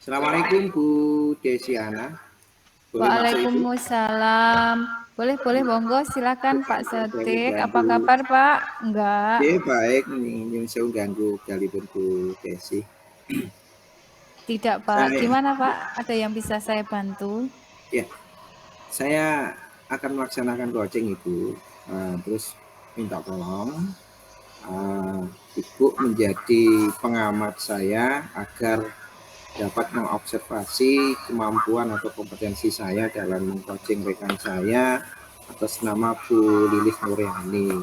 Assalamualaikum Bu Desiana. Boleh masuk Ibu? Waalaikumsalam. Boleh, monggo silakan Pak Dari Sotik. Apa ganggu. kabar Pak? Enggak, Baik nih, yang saya ganggu galipun Bu Desi. tidak Pak. Saya, Gimana Pak? Ada yang bisa saya bantu? ya, saya akan melaksanakan coaching Ibu. Terus minta tolong Ibu menjadi pengamat saya agar dapat mengobservasi kemampuan atau kompetensi saya dalam mengcoaching rekan saya atas nama Bu Lilis Nuriani.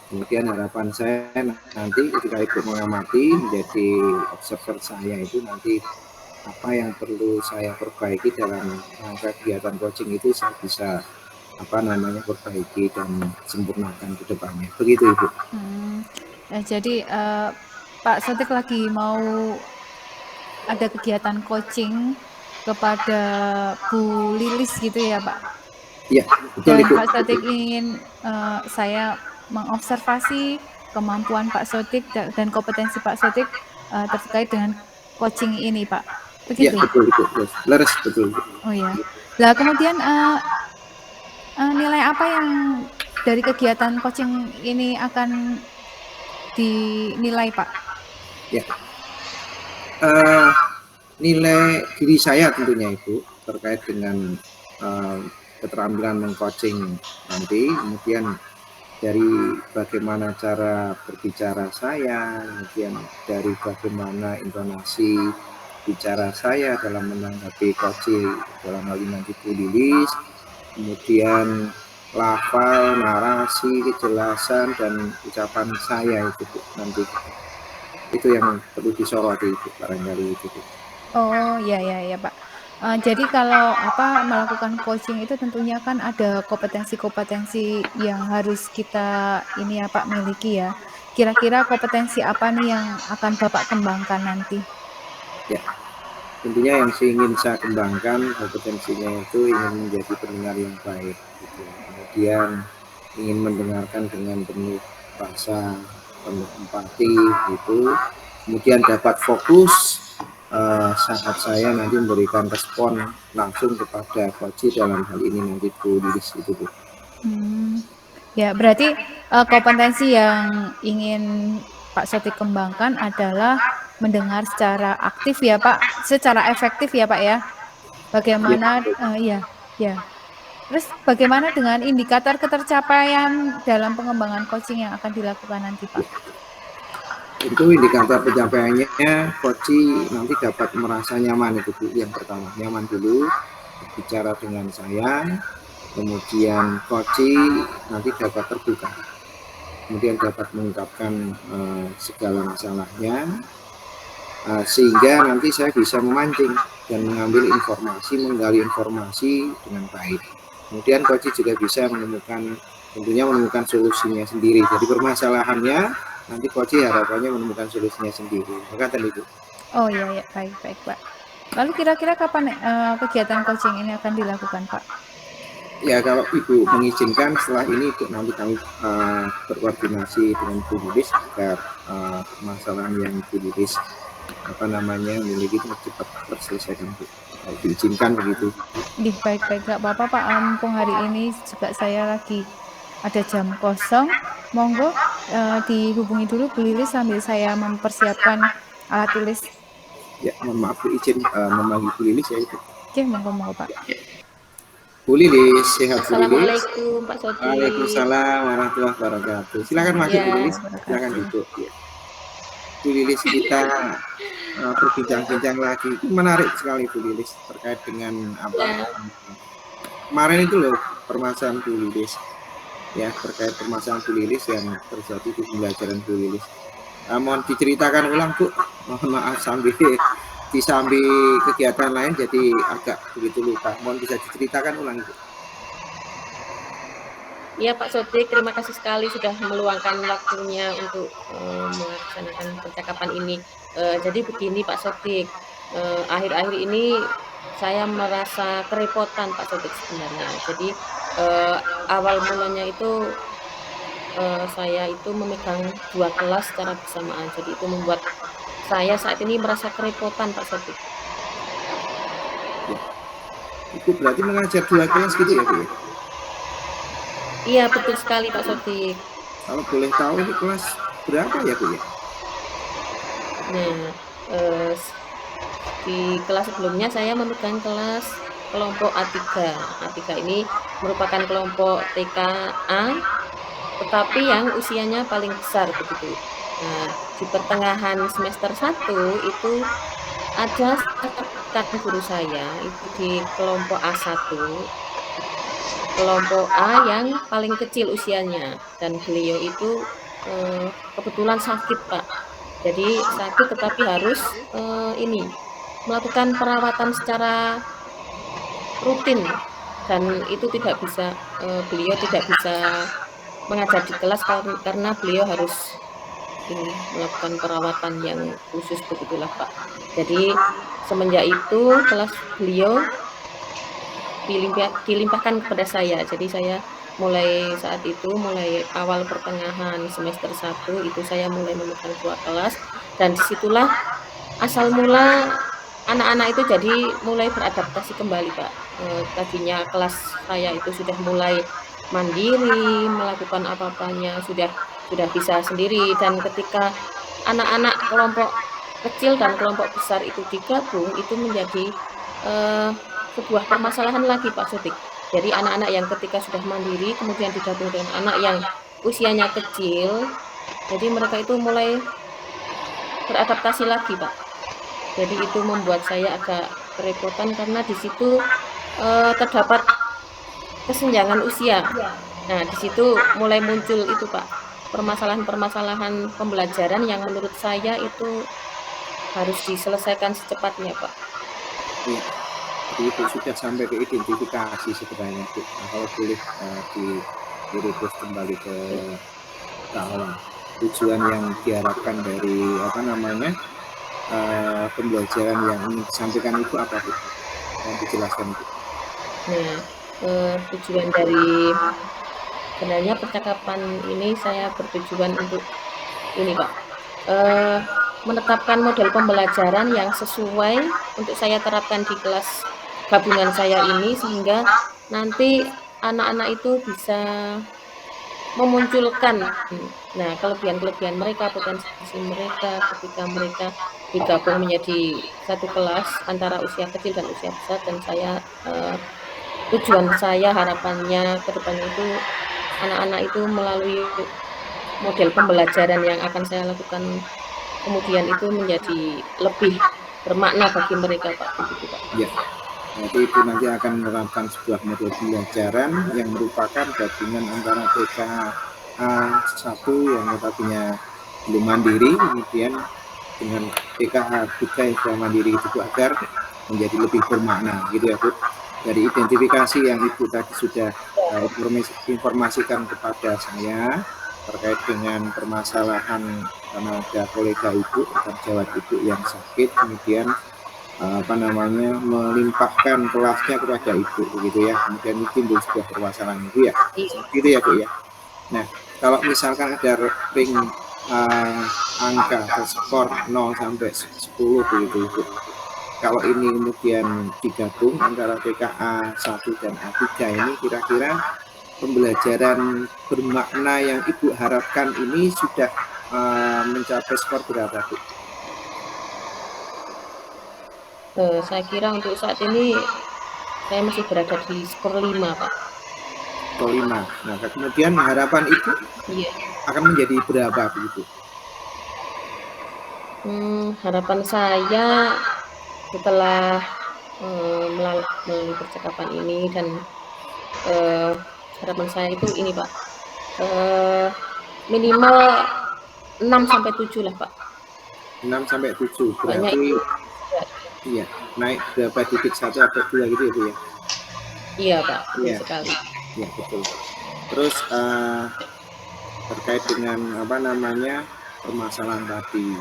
Kemudian harapan saya nanti ketika Ibu mengamati menjadi observer saya itu nanti apa yang perlu saya perbaiki dalam rangka kegiatan coaching itu saya bisa perbaiki dan sempurnakan ke depannya. Begitu Ibu. Jadi Pak Sotik lagi mau ada kegiatan coaching kepada Bu Lilis gitu ya Pak? Iya, betul Dan Ibu. Pak Sotik ingin saya mengobservasi kemampuan Pak Sotik dan kompetensi Pak Sotik terkait dengan coaching ini Pak. Iya, Begitu? betul Ibu. Leres betul Ibu. Oh ya. Lah kemudian nilai apa yang dari kegiatan coaching ini akan dinilai Pak? Ya. Uh, Nilai diri saya tentunya Ibu terkait dengan keterampilan mengcoaching nanti, kemudian dari bagaimana cara berbicara saya, kemudian dari bagaimana intonasi bicara saya dalam menanggapi coaching dalam hal ini nanti Bu Lilis, kemudian lafal, narasi, kejelasan dan ucapan saya itu nanti itu yang perlu disoroti itu barangkali itu. Oh ya Pak. Jadi kalau melakukan coaching itu tentunya kan ada kompetensi-kompetensi yang harus kita ini ya Pak miliki ya. Kira-kira kompetensi apa nih yang akan Bapak kembangkan nanti? Ya, tentunya yang ingin saya kembangkan kompetensinya itu ingin menjadi pendengar yang baik, gitu. Kemudian ingin mendengarkan dengan penuh rasa, penuh empati, gitu. Kemudian dapat fokus saat saya nanti memberikan respon langsung kepada coach dalam hal ini nanti Bu Lilis itu Bu. Ya berarti kompetensi yang ingin Pak Sotik kembangkan adalah mendengar secara aktif ya Pak, secara efektif ya Pak ya. Bagaimana ya. Terus bagaimana dengan indikator ketercapaian dalam pengembangan coaching yang akan dilakukan nanti Pak? Itu indikator pencapaiannya coach nanti dapat merasa nyaman itu Bu. Yang pertama nyaman dulu bicara dengan saya, kemudian coach nanti dapat terbuka, kemudian dapat mengungkapkan segala masalahnya, sehingga nanti saya bisa memancing dan mengambil informasi, menggali informasi dengan baik. Kemudian coach juga bisa tentunya menemukan solusinya sendiri. Jadi permasalahannya nanti coach harapannya menemukan solusinya sendiri. Maka tadi itu. Oh ya baik Pak. Lalu kira-kira kapan kegiatan coaching ini akan dilakukan Pak? Ya kalau Ibu mengizinkan setelah ini nanti kami berkoordinasi dengan Bu Lilis agar masalah yang Bu Lilis memiliki cepat terselesaikan Bu. Kalau diizinkan begitu. Baik gak apa-apa Pak. Mumpung hari ini juga saya lagi ada jam kosong, monggo dihubungi dulu Bu Lilis sambil saya mempersiapkan alat tulis. Ya, mohon maaf Bu izin memanggil Bu Lilis ya itu. Oke, monggo Pak. Bu Lilis, sehat Bu Lilis. Assalamualaikum Pak Sotik. Waalaikumsalam warahmatullahi wabarakatuh. Silakan masuk Bu Lilis, silakan duduk. Ya. Bu Lilis kita berbincang-bincang lagi. Menarik sekali Bu Lilis terkait dengan kemarin itu loh permasalahan Bu Lilis. Ya, terkait permasalahan Bu Lilis yang terjadi di pembelajaran Bu Lilis. Mohon diceritakan ulang Bu. Mohon maaf sambil kegiatan lain jadi agak begitu lupa. Mohon bisa diceritakan ulang Bu. Iya Pak Sotik, terima kasih sekali sudah meluangkan waktunya untuk melaksanakan percakapan ini. Jadi begini Pak Sotik, akhir-akhir ini saya merasa kerepotan Pak Sotik sebenarnya. Jadi awal mulanya itu saya itu memegang 2 kelas secara bersamaan. Jadi itu membuat saya saat ini merasa kerepotan Pak Sotik. Ibu berarti mengajar 2 kelas gitu ya, Bu ya? Iya, betul sekali Pak Sodik. Kalau boleh tahu ini kelas berapa ya, Bu ya? Nah, eh, di kelas sebelumnya saya memegang kelas kelompok A3. A3 ini merupakan kelompok TKA, tetapi yang usianya paling besar begitu. Nah, di pertengahan semester 1 itu ada rekan guru saya itu di kelompok A1, kelompok A yang paling kecil usianya, dan beliau itu kebetulan sakit Pak. Jadi sakit tetapi harus ini melakukan perawatan secara rutin, dan itu tidak bisa beliau tidak bisa mengajar di kelas karena beliau harus ini melakukan perawatan yang khusus begitulah Pak. Jadi semenjak itu kelas beliau dilimpahkan kepada saya. Jadi saya mulai saat itu, mulai awal pertengahan semester 1 itu saya mulai memegang 2 kelas, dan disitulah asal mula anak-anak itu jadi mulai beradaptasi kembali Pak. Tadinya kelas saya itu sudah mulai mandiri, melakukan apa-apanya, sudah bisa sendiri, dan ketika anak-anak kelompok kecil dan kelompok besar itu digabung, itu menjadi sebuah permasalahan lagi Pak Sodik. Jadi anak-anak yang ketika sudah mandiri kemudian digabung dengan anak yang usianya kecil, jadi mereka itu mulai beradaptasi lagi Pak. Jadi itu membuat saya agak kerepotan karena di situ terdapat kesenjangan usia. Nah, di situ mulai muncul itu Pak, permasalahan-permasalahan pembelajaran yang menurut saya itu harus diselesaikan secepatnya Pak. Iya. Jadi itu sudah sampai ke identifikasi sebenarnya, Bu. Nah, kalau boleh direbus kembali ke awal, tujuan yang diharapkan dari pembelajaran yang ingin disampaikan itu apa, Bu? Yang dijelaskan, Bu. Nah, tujuan dari sebenarnya percakapan ini saya bertujuan untuk ini Pak, menetapkan model pembelajaran yang sesuai untuk saya terapkan di kelas gabungan saya ini, sehingga nanti anak-anak itu bisa memunculkan kelebihan-kelebihan mereka, potensi mereka ketika mereka digabung menjadi satu kelas antara usia kecil dan usia besar. Dan saya tujuan saya, harapannya ke depan itu anak-anak itu melalui model pembelajaran yang akan saya lakukan kemudian itu menjadi lebih bermakna bagi mereka Pak. Begitu, Pak. Ya. Jadi itu nanti akan menerapkan sebuah model pembelajaran yang merupakan gabungan antara TKA 1 yang notabene belum mandiri, kemudian dengan TKA 3 yang sudah mandiri itu agar menjadi lebih bermakna, gitu ya Bu. Dari identifikasi yang Ibu tadi sudah informasikan kepada saya terkait dengan permasalahan karena ada kolega Ibu atau jawab Ibu yang sakit, kemudian melimpahkan kelasnya kepada Ibu, begitu ya, kemudian timbul sebuah permasalahan itu ya, gitu ya Bu ya. Nah, kalau misalkan ada ring angka atau skor 0 sampai 10 begitu Ibu, kalau ini kemudian digabung antara TKA 1 dan A3 ini, kira-kira pembelajaran bermakna yang Ibu harapkan ini sudah mencapai skor berapa Bu? Saya kira untuk saat ini saya masih berada di skor 5 Pak. Skor 5. Nah, kemudian harapan Ibu akan menjadi berapa begitu? Harapan saya setelah melalui percakapan ini, dan harapan saya itu ini Pak, minimal 6 sampai 7 lah Pak. 6 sampai 7 berarti banyak itu. Iya, naik berapa titik 1 atau 2 gitu ya Bu ya? Iya Pak, betul sekali. Iya betul. Terus terkait dengan permasalahan tadi,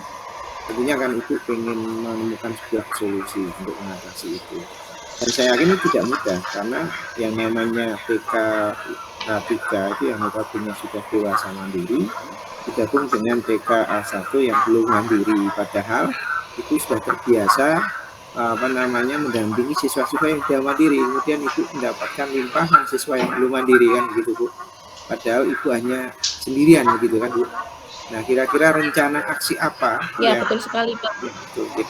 tentunya kan Ibu ingin menemukan sebuah solusi untuk mengatasi itu. Dan saya yakin itu tidak mudah, karena yang namanya TKA 3 itu yang notabene sudah dewasa mandiri digabung dengan TKA 1 yang belum mandiri, padahal itu sudah terbiasa mendampingi siswa-siswa yang sudah mandiri, kemudian ibu mendapatkan limpahan siswa yang belum mandiri kan begitu Bu. Padahal ibu hanya sendirian begitu kan Bu. Nah, kira-kira rencana aksi apa Ya, yang betul sekali, Pak. ya, betul, ya.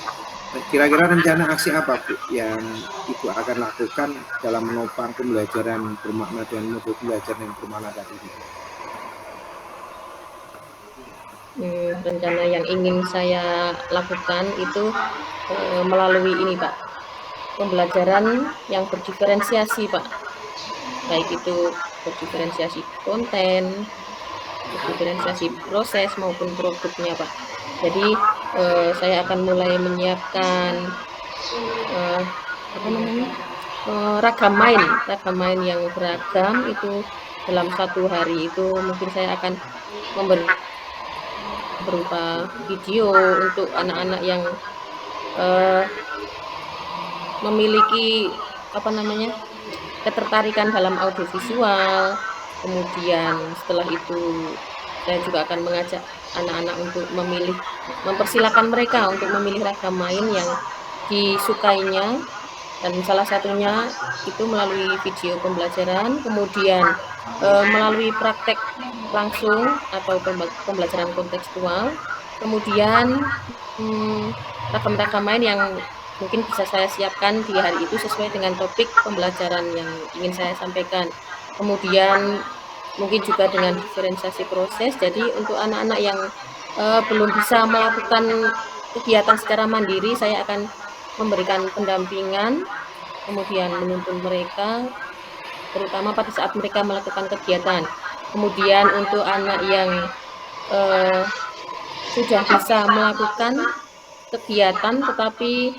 Kira-kira rencana aksi apa Bu yang ibu akan lakukan dalam menopang pembelajaran bermakna dan modul belajar yang bermakna tadi? Rencana yang ingin saya lakukan itu melalui ini Pak, pembelajaran yang berdiferensiasi Pak, baik itu berdiferensiasi konten, berdiferensiasi proses maupun produknya Pak. Jadi saya akan mulai menyiapkan ragam main yang beragam itu dalam satu hari itu mungkin saya akan memberi berupa video untuk anak-anak yang memiliki ketertarikan dalam audiovisual. Kemudian setelah itu saya juga akan mengajak anak-anak untuk mempersilahkan mereka untuk memilih ragam main yang disukainya, dan salah satunya itu melalui video pembelajaran, kemudian melalui praktek langsung atau pembelajaran kontekstual, kemudian ragam-ragam main yang mungkin bisa saya siapkan di hari itu sesuai dengan topik pembelajaran yang ingin saya sampaikan. Kemudian mungkin juga dengan diferensiasi proses, jadi untuk anak-anak yang belum bisa melakukan kegiatan secara mandiri, saya akan memberikan pendampingan, kemudian menuntun mereka, terutama pada saat mereka melakukan kegiatan. Kemudian untuk anak yang sudah bisa melakukan kegiatan tetapi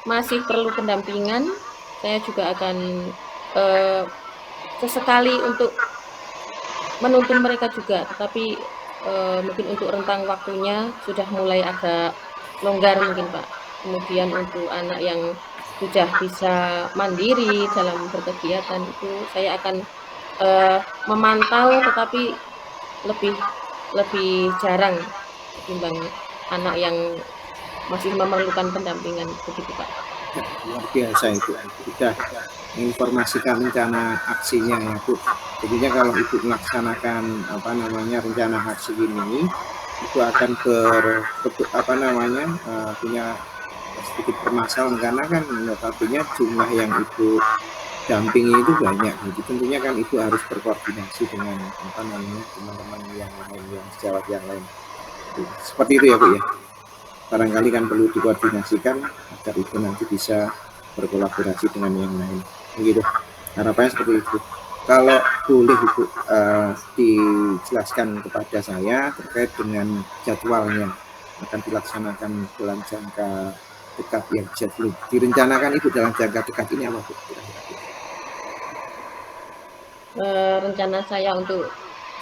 masih perlu pendampingan, saya juga akan sesekali untuk menuntun mereka juga, tetapi mungkin untuk rentang waktunya sudah mulai agak longgar mungkin Pak. Kemudian untuk anak yang sudah bisa mandiri dalam berkegiatan itu saya akan memantau, tetapi lebih jarang ketimbang anak yang masih memerlukan pendampingan begitu Pak. Luar biasa itu, sudah menginformasikan rencana aksinya ya Bu. Jadinya kalau Ibu melaksanakan rencana aksi ini, itu akan punya sedikit permasalahan karena kan notabene jumlah yang Ibu dampingi itu banyak. Jadi tentunya kan Ibu harus berkoordinasi dengan teman-teman yang lain, yang sejawat yang lain. Seperti itu ya Bu ya. Barangkali kan perlu dikoordinasikan agar Ibu nanti bisa berkolaborasi dengan yang lain. Begitu. Harapannya seperti itu. Kalau boleh Ibu dijelaskan kepada saya terkait dengan jadwalnya akan dilaksanakan dalam jangka dekat yang bisa direncanakan Ibu dalam jangka dekat ini apa Bu? Rencana saya untuk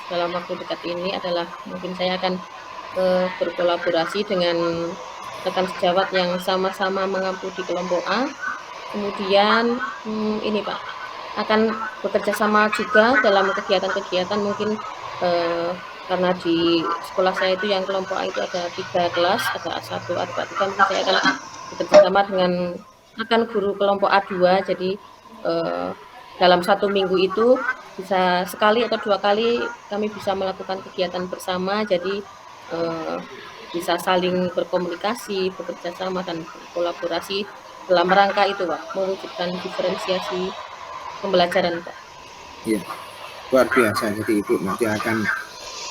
dalam waktu dekat ini adalah mungkin saya akan berkolaborasi dengan rekan sejawat yang sama-sama mengampu di kelompok A. Kemudian ini Pak, akan bekerja sama juga dalam kegiatan-kegiatan mungkin karena di sekolah saya itu yang kelompok A itu ada 3 kelas, ada A1, A2, A3, mungkin saya akan bekerja sama dengan rekan guru kelompok A2. Jadi dalam 1 minggu itu bisa sekali atau 2 kali kami bisa melakukan kegiatan bersama, jadi bisa saling berkomunikasi, bekerja sama dan berkolaborasi dalam rangka itu Pak, mewujudkan diferensiasi pembelajaran Pak. Iya, luar biasa. Jadi Ibu nanti akan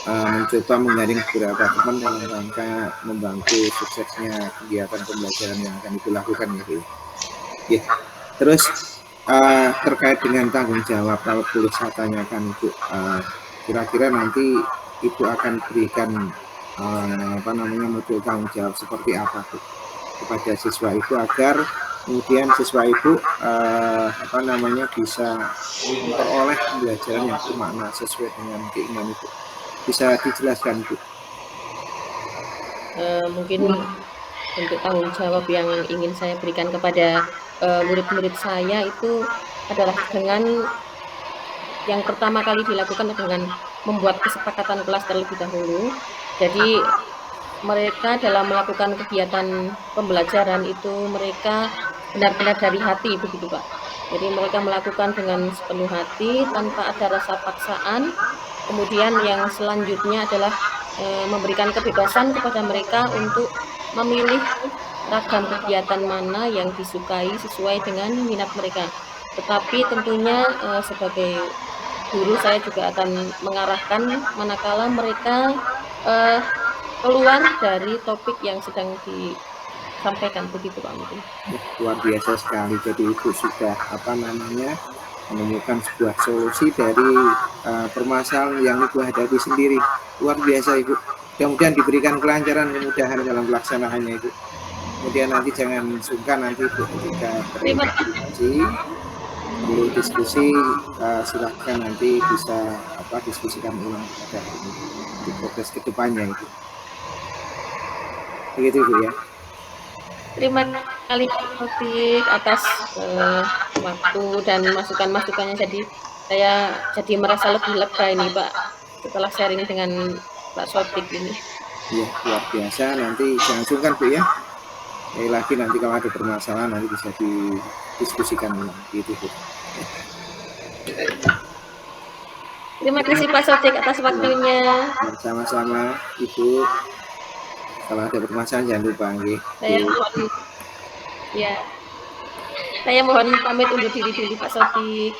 mencoba menyaring beberapa teman dalam rangka membantu suksesnya kegiatan pembelajaran yang akan Ibu lakukan gitu. Ya. Terus terkait dengan tanggung jawab, kalau boleh saya tanyakan Ibu, kira-kira nanti Ibu akan berikan modul tanggung jawab seperti apa Bu kepada siswa Ibu agar kemudian siswa Ibu bisa memperoleh pembelajaran yang bermakna sesuai dengan keinginan Ibu. Bisa dijelaskan Bu? Mungkin untuk tanggung jawab yang ingin saya berikan kepada murid-murid saya itu adalah dengan yang pertama kali dilakukan dengan membuat kesepakatan kelas terlebih dahulu. Jadi mereka dalam melakukan kegiatan pembelajaran itu mereka benar-benar dari hati begitu Pak. Jadi mereka melakukan dengan sepenuh hati tanpa ada rasa paksaan. Kemudian yang selanjutnya adalah memberikan kebebasan kepada mereka untuk memilih ragam kegiatan mana yang disukai sesuai dengan minat mereka. Tetapi tentunya sebagai guru saya juga akan mengarahkan manakala mereka keluar dari topik yang sedang disampaikan begitu Pak mungkin. Luar biasa sekali. Jadi Ibu sudah menemukan sebuah solusi dari permasalahan yang Ibu hadapi sendiri. Luar biasa Ibu. Mudah-mudahan diberikan kelancaran, kemudahan dalam pelaksanaannya Ibu. Kemudian nanti jangan sungkan nanti Ibu ketika berinformasi perlu diskusi, silahkan nanti bisa diskusikan ulang pada di progres kedepannya itu. Begitu Ibu ya. Terima kasih Taufik atas waktu dan masukan-masukannya. Jadi saya jadi merasa lebih lega ini Pak setelah sharing dengan Pak Sotik ini. Iya, luar biasa. Nanti jangan sungkan Bu ya. Sekali lagi nanti kalau ada permasalahan nanti bisa didiskusikan ulang gitu Bu. Terima kasih Pak Sotik atas waktunya. Sama-sama Ibu. Kalau ada permasalahan jangan lupa nggih. Saya mohon pamit undur diri dulu Pak Sotik.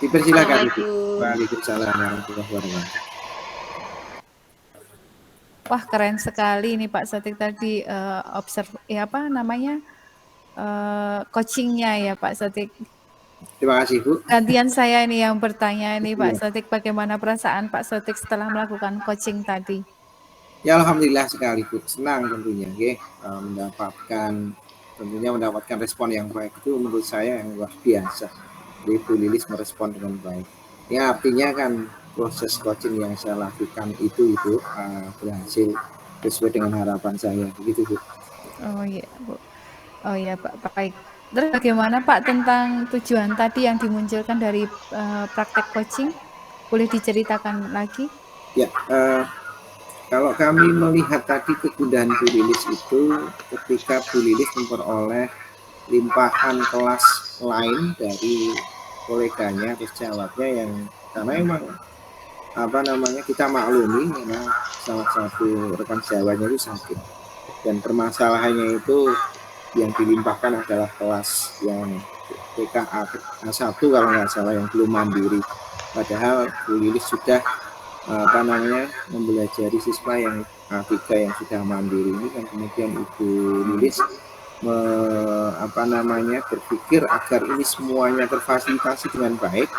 Dipersilakan Ibu. Waalaikumsalam warahmatullahi wabarakatuh. Wah, keren sekali ini Pak Sotik tadi coachingnya ya Pak Sotik. Terima kasih Bu. Gantian saya ini yang bertanya ini Pak Sotik, bagaimana perasaan Pak Sotik setelah melakukan coaching tadi? Ya alhamdulillah sekali Bu, senang tentunya mendapatkan respon yang baik. Itu menurut saya yang luar biasa. Jadi Bu Lilis merespon dengan baik. Ya artinya kan proses coaching yang saya lakukan itu berhasil sesuai dengan harapan saya, begitu Bu. Oh iya Bu. Oh iya Pak, baik. Terus bagaimana Pak tentang tujuan tadi yang dimunculkan dari praktek coaching? Boleh diceritakan lagi? Ya, kalau kami melihat tadi kegundahan Bu Lilis itu ketika Bu Lilis memperoleh limpahan kelas lain dari koleganya atau sejawatnya yang karena emang kita maklumi karena salah satu rekan sejawatnya itu sakit dan permasalahannya itu yang dilimpahkan adalah kelas yang TKA 1 kalau nggak salah yang belum mandiri, padahal Bu Lilis sudah mempelajari siswa yang A3 yang sudah mandiri ini kan. Kemudian Ibu Lilis berpikir agar ini semuanya terfasilitasi dengan baik,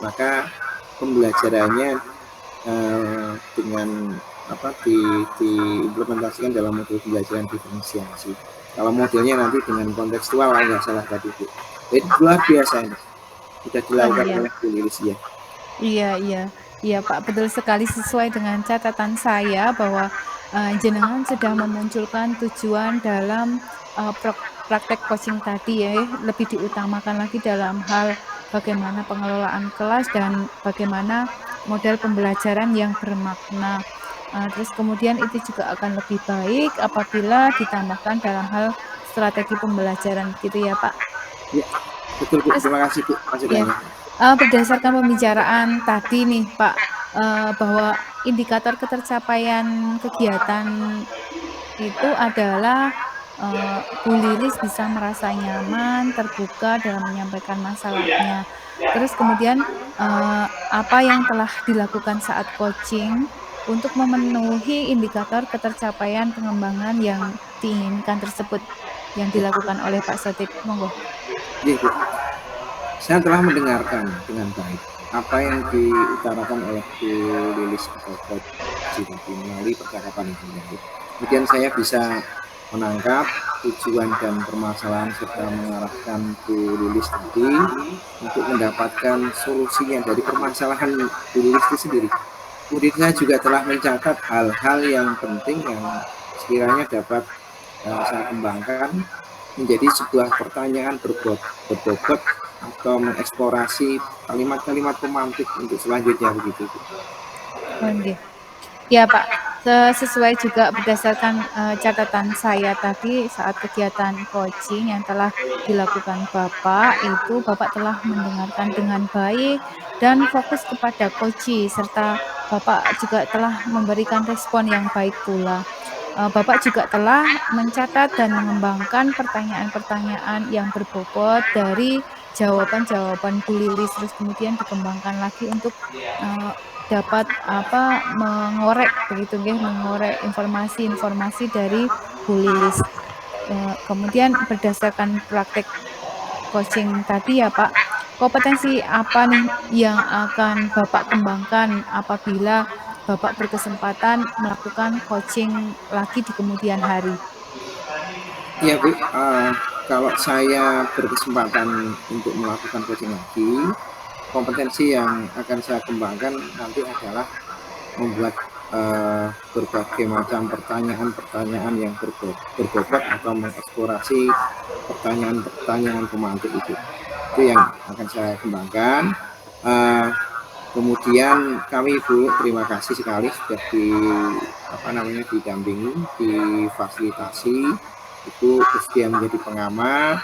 maka pembelajarannya dengan diimplementasikan dalam modul pembelajaran diferensiasi. Kalau modelnya nanti dengan kontekstual nggak salah tadi Bu. Jadi luar biasa ini sudah dilakukan oleh Bu Lilis ya. Iya Pak, betul sekali sesuai dengan catatan saya bahwa jenengan sudah memunculkan tujuan dalam praktek coaching tadi ya, lebih diutamakan lagi dalam hal bagaimana pengelolaan kelas dan bagaimana model pembelajaran yang bermakna. Terus kemudian itu juga akan lebih baik apabila ditambahkan dalam hal strategi pembelajaran gitu ya Pak. Ya, betul Bu. Terima kasih Bu masukannya. Berdasarkan pembicaraan tadi nih Pak, bahwa indikator ketercapaian kegiatan itu adalah Bu Lilis bisa merasa nyaman, terbuka dalam menyampaikan masalahnya. Terus kemudian apa yang telah dilakukan saat coaching untuk memenuhi indikator ketercapaian pengembangan yang diinginkan tersebut yang dilakukan oleh Pak Sotik, monggo. Ya, Bu. Saya telah mendengarkan dengan baik apa yang diutarakan oleh Bu Lilis atau melalui percakapan itu. Kemudian saya bisa menangkap tujuan dan permasalahan serta mengarahkan Bu Lilis tadi untuk mendapatkan solusinya dari permasalahan Bu Lilis itu sendiri. Kemudian saya juga telah mencatat hal-hal yang penting yang sekiranya dapat saya kembangkan menjadi sebuah pertanyaan berbobot atau mengeksplorasi kalimat-kalimat pemantik untuk selanjutnya begitu. Ya Pak, sesuai juga berdasarkan catatan saya tadi saat kegiatan coaching yang telah dilakukan Bapak, itu Bapak telah mendengarkan dengan baik dan fokus kepada coaching, serta Bapak juga telah memberikan respon yang baik pula. Bapak juga telah mencatat dan mengembangkan pertanyaan-pertanyaan yang berbobot dari jawaban-jawaban Bu Lilis, terus kemudian dikembangkan lagi untuk dapat mengorek begitu nggih, mengorek informasi-informasi dari Bu Lilis. Kemudian berdasarkan praktek coaching tadi ya Pak, kompetensi apa nih yang akan Bapak kembangkan apabila Bapak berkesempatan melakukan coaching lagi di kemudian hari? Iya Bu, kalau saya berkesempatan untuk melakukan coaching lagi, kompetensi yang akan saya kembangkan nanti adalah membuat berbagai macam pertanyaan-pertanyaan yang berbobot atau mengeksplorasi pertanyaan-pertanyaan pemantik itu yang akan saya kembangkan. Kemudian kami Bu, terima kasih sekali sudah didampingi, difasilitasi, itu sedia menjadi pengamat,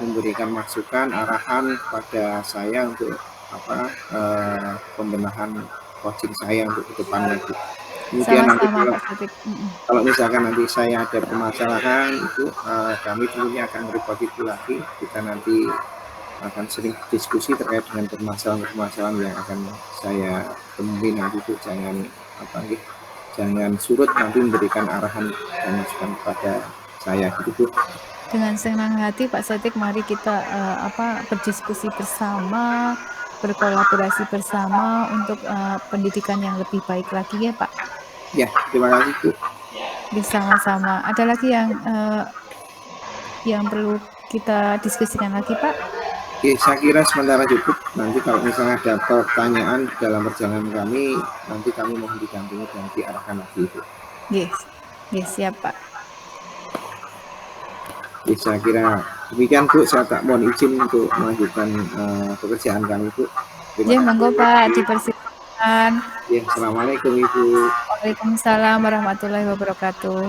memberikan masukan, arahan kepada saya untuk pembenahan coaching saya untuk ke depannya. Kemudian nanti kalau misalkan nanti saya ada permasalahan itu kami tentunya akan merepoti lagi, kita nanti akan sering diskusi terkait dengan permasalahan-permasalahan yang akan saya temui nanti Bu, jangan surut nanti memberikan arahan dan masukan kepada saya gitu Bu. Dengan senang hati Pak Sotik, mari kita berdiskusi bersama, berkolaborasi bersama untuk pendidikan yang lebih baik lagi ya Pak. Ya, terima kasih Bu. Sama-sama. Ada lagi yang perlu kita diskusikan lagi Pak? Oke, saya kira sementara cukup. Nanti kalau misalnya ada pertanyaan dalam perjalanan kami, nanti kami mohon didampingi dan diarahkan lagi Bu. Yes, siap Pak. Ya, saya kira demikian Bu, saya tak mohon izin untuk melanjutkan pekerjaan kami Bu. Ya, monggo Pak, dipersilakan. Ya, assalamualaikum Ibu. Waalaikumsalam warahmatullahi wabarakatuh.